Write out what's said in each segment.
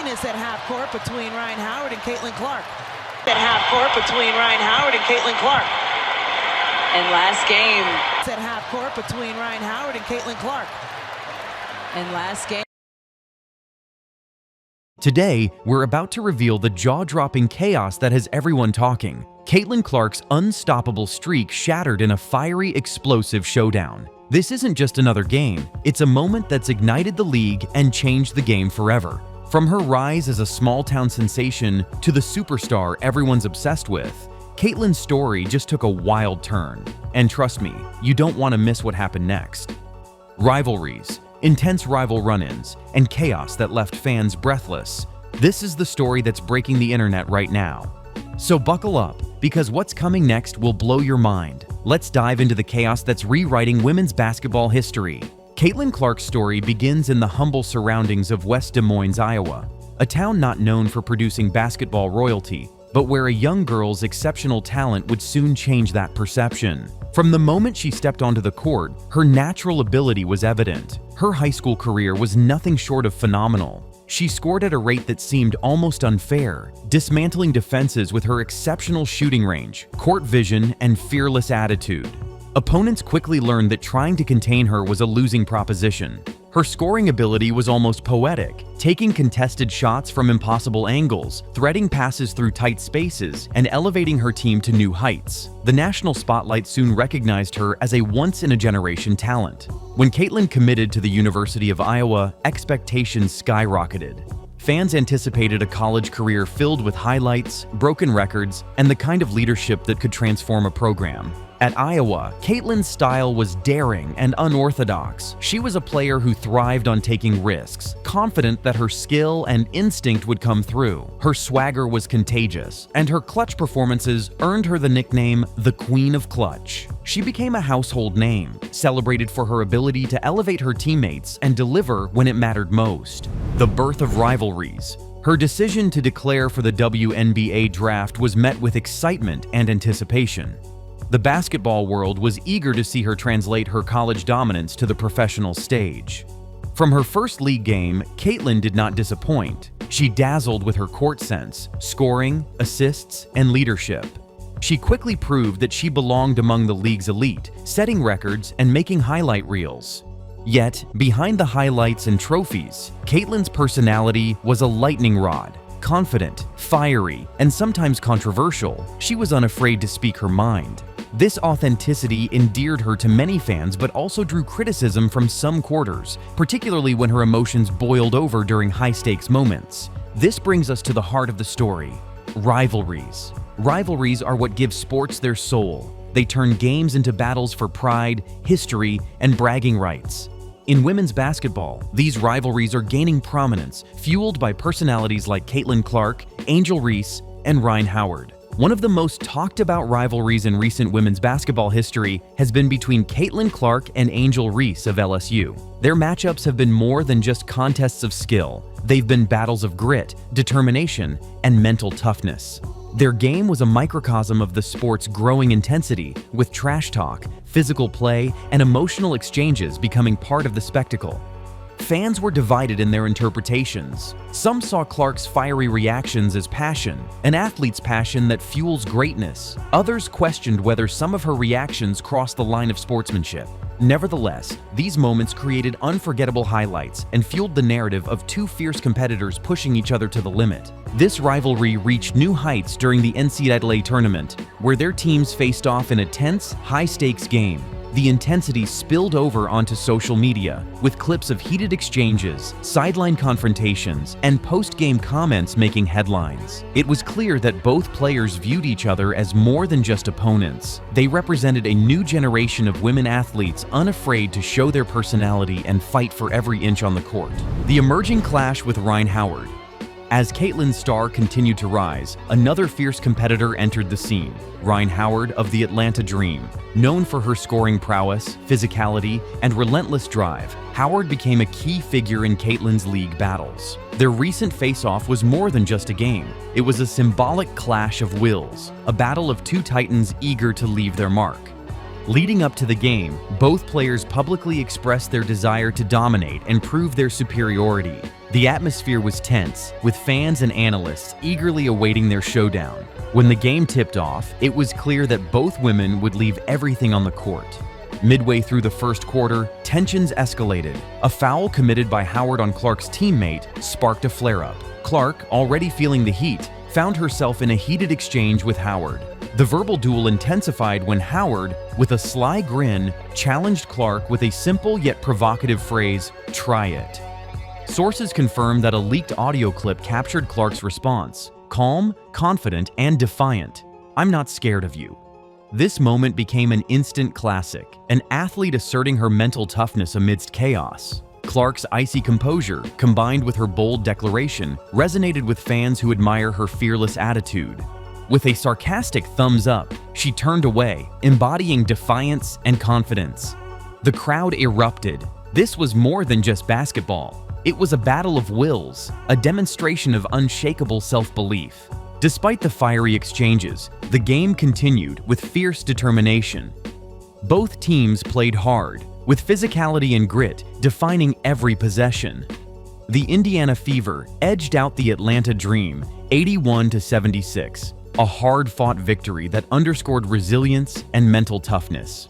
is at half court between Ryan Howard and Caitlin Clark. At half court between Ryan Howard and Caitlin Clark. And last game. It's at half court between Ryan Howard and Caitlin Clark. And last game. Today, we're about to reveal the jaw-dropping chaos that has everyone talking. Caitlin Clark's unstoppable streak shattered in a fiery, explosive showdown. This isn't just another game, it's a moment that's ignited the league and changed the game forever. From her rise as a small-town sensation to the superstar everyone's obsessed with, Caitlin's story just took a wild turn. And trust me, you don't want to miss what happened next. Rivalries, intense rival run-ins, and chaos that left fans breathless. This is the story that's breaking the internet right now. So buckle up, because what's coming next will blow your mind. Let's dive into the chaos that's rewriting women's basketball history. Caitlin Clark's story begins in the humble surroundings of West Des Moines, Iowa, a town not known for producing basketball royalty, but where a young girl's exceptional talent would soon change that perception. From the moment she stepped onto the court, her natural ability was evident. Her high school career was nothing short of phenomenal. She scored at a rate that seemed almost unfair, dismantling defenses with her exceptional shooting range, court vision, and fearless attitude. Opponents quickly learned that trying to contain her was a losing proposition. Her scoring ability was almost poetic, taking contested shots from impossible angles, threading passes through tight spaces, and elevating her team to new heights. The national spotlight soon recognized her as a once-in-a-generation talent. When Caitlin committed to the University of Iowa, expectations skyrocketed. Fans anticipated a college career filled with highlights, broken records, and the kind of leadership that could transform a program. At Iowa, Caitlin's style was daring and unorthodox. She was a player who thrived on taking risks, confident that her skill and instinct would come through. Her swagger was contagious, and her clutch performances earned her the nickname the Queen of Clutch. She became a household name, celebrated for her ability to elevate her teammates and deliver when it mattered most. The birth of rivalries. Her decision to declare for the WNBA draft was met with excitement and anticipation. The basketball world was eager to see her translate her college dominance to the professional stage. From her first league game, Caitlin did not disappoint. She dazzled with her court sense, scoring, assists, and leadership. She quickly proved that she belonged among the league's elite, setting records and making highlight reels. Yet, behind the highlights and trophies, Caitlin's personality was a lightning rod. Confident, fiery, and sometimes controversial, she was unafraid to speak her mind. This authenticity endeared her to many fans but also drew criticism from some quarters, particularly when her emotions boiled over during high-stakes moments. This brings us to the heart of the story: rivalries. Rivalries are what give sports their soul. They turn games into battles for pride, history, and bragging rights. In women's basketball, these rivalries are gaining prominence, fueled by personalities like Caitlin Clark, Angel Reese, and Ryan Howard. One of the most talked about rivalries in recent women's basketball history has been between Caitlin Clark and Angel Reese of LSU. Their matchups have been more than just contests of skill. They've been battles of grit, determination, and mental toughness. Their game was a microcosm of the sport's growing intensity, with trash talk, physical play, and emotional exchanges becoming part of the spectacle. Fans were divided in their interpretations. Some saw Clark's fiery reactions as passion, an athlete's passion that fuels greatness. Others questioned whether some of her reactions crossed the line of sportsmanship. Nevertheless, these moments created unforgettable highlights and fueled the narrative of two fierce competitors pushing each other to the limit. This rivalry reached new heights during the NCAA tournament, where their teams faced off in a tense, high-stakes game. The intensity spilled over onto social media, with clips of heated exchanges, sideline confrontations, and post-game comments making headlines. It was clear that both players viewed each other as more than just opponents. They represented a new generation of women athletes unafraid to show their personality and fight for every inch on the court. The emerging clash with Ryan Howard. As Caitlin's star continued to rise, another fierce competitor entered the scene: Ryan Howard of the Atlanta Dream. Known for her scoring prowess, physicality, and relentless drive, Howard became a key figure in Caitlin's league battles. Their recent face-off was more than just a game. It was a symbolic clash of wills, a battle of two titans eager to leave their mark. Leading up to the game, both players publicly expressed their desire to dominate and prove their superiority. The atmosphere was tense, with fans and analysts eagerly awaiting their showdown. When the game tipped off, it was clear that both women would leave everything on the court. Midway through the first quarter, tensions escalated. A foul committed by Howard on Clark's teammate sparked a flare-up. Clark, already feeling the heat, found herself in a heated exchange with Howard. The verbal duel intensified when Howard, with a sly grin, challenged Clark with a simple yet provocative phrase, "Try it." Sources confirmed that a leaked audio clip captured Clark's response, calm, confident, and defiant. "I'm not scared of you." This moment became an instant classic, an athlete asserting her mental toughness amidst chaos. Clark's icy composure, combined with her bold declaration, resonated with fans who admire her fearless attitude. With a sarcastic thumbs up, she turned away, embodying defiance and confidence. The crowd erupted. This was more than just basketball. It was a battle of wills, a demonstration of unshakable self-belief. Despite the fiery exchanges, the game continued with fierce determination. Both teams played hard, with physicality and grit defining every possession. The Indiana Fever edged out the Atlanta Dream 81-76, a hard-fought victory that underscored resilience and mental toughness.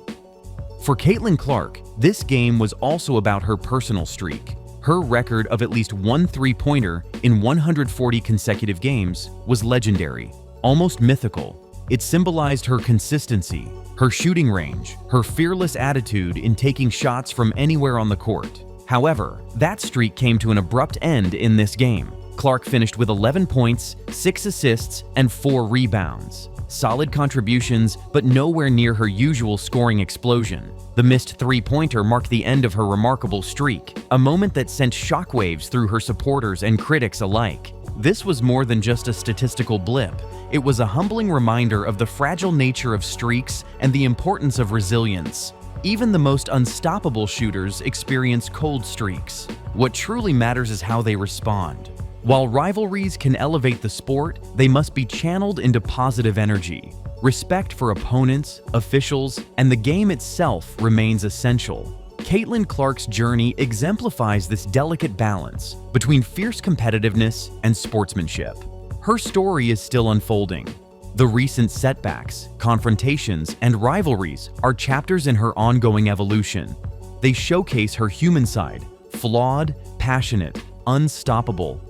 For Caitlin Clark, this game was also about her personal streak. Her record of at least one three-pointer in 140 consecutive games was legendary, almost mythical. It symbolized her consistency, her shooting range, her fearless attitude in taking shots from anywhere on the court. However, that streak came to an abrupt end in this game. Clark finished with 11 points, 6 assists, and 4 rebounds. Solid contributions, but nowhere near her usual scoring explosion. The missed three-pointer marked the end of her remarkable streak, a moment that sent shockwaves through her supporters and critics alike. This was more than just a statistical blip. It was a humbling reminder of the fragile nature of streaks and the importance of resilience. Even the most unstoppable shooters experience cold streaks. What truly matters is how they respond. While rivalries can elevate the sport, they must be channeled into positive energy. Respect for opponents, officials, and the game itself remains essential. Caitlin Clark's journey exemplifies this delicate balance between fierce competitiveness and sportsmanship. Her story is still unfolding. The recent setbacks, confrontations, and rivalries are chapters in her ongoing evolution. They showcase her human side, flawed, passionate, unstoppable.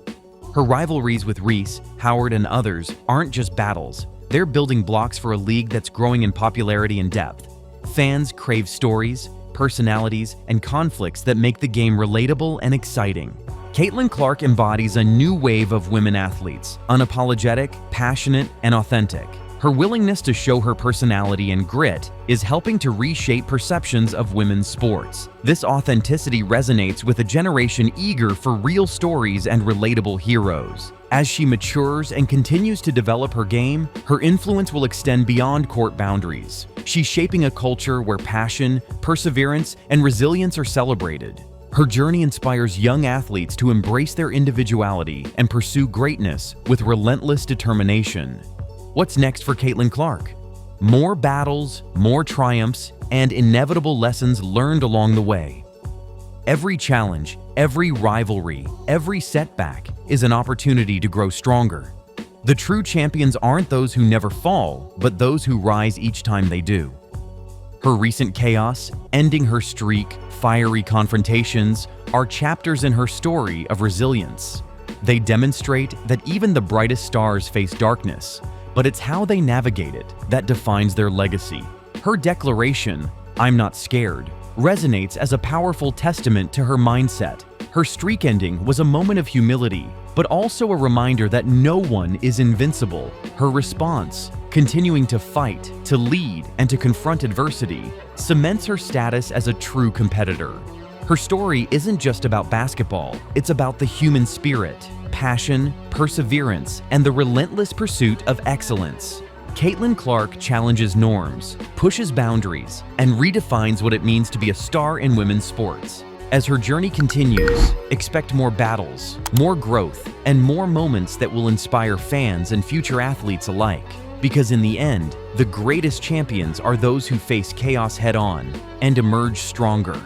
Her rivalries with Reese, Howard, and others aren't just battles. They're building blocks for a league that's growing in popularity and depth. Fans crave stories, personalities, and conflicts that make the game relatable and exciting. Caitlin Clark embodies a new wave of women athletes, unapologetic, passionate, and authentic. Her willingness to show her personality and grit is helping to reshape perceptions of women's sports. This authenticity resonates with a generation eager for real stories and relatable heroes. As she matures and continues to develop her game, her influence will extend beyond court boundaries. She's shaping a culture where passion, perseverance, and resilience are celebrated. Her journey inspires young athletes to embrace their individuality and pursue greatness with relentless determination. What's next for Caitlin Clark? More battles, more triumphs, and inevitable lessons learned along the way. Every challenge, every rivalry, every setback is an opportunity to grow stronger. The true champions aren't those who never fall, but those who rise each time they do. Her recent chaos, ending her streak, fiery confrontations, are chapters in her story of resilience. They demonstrate that even the brightest stars face darkness, but it's how they navigate it that defines their legacy. Her declaration, "I'm not scared," resonates as a powerful testament to her mindset. Her streak ending was a moment of humility, but also a reminder that no one is invincible. Her response, continuing to fight, to lead, and to confront adversity, cements her status as a true competitor. Her story isn't just about basketball, it's about the human spirit, passion, perseverance, and the relentless pursuit of excellence. Caitlin Clark challenges norms, pushes boundaries, and redefines what it means to be a star in women's sports. As her journey continues, expect more battles, more growth, and more moments that will inspire fans and future athletes alike. Because in the end, the greatest champions are those who face chaos head-on and emerge stronger.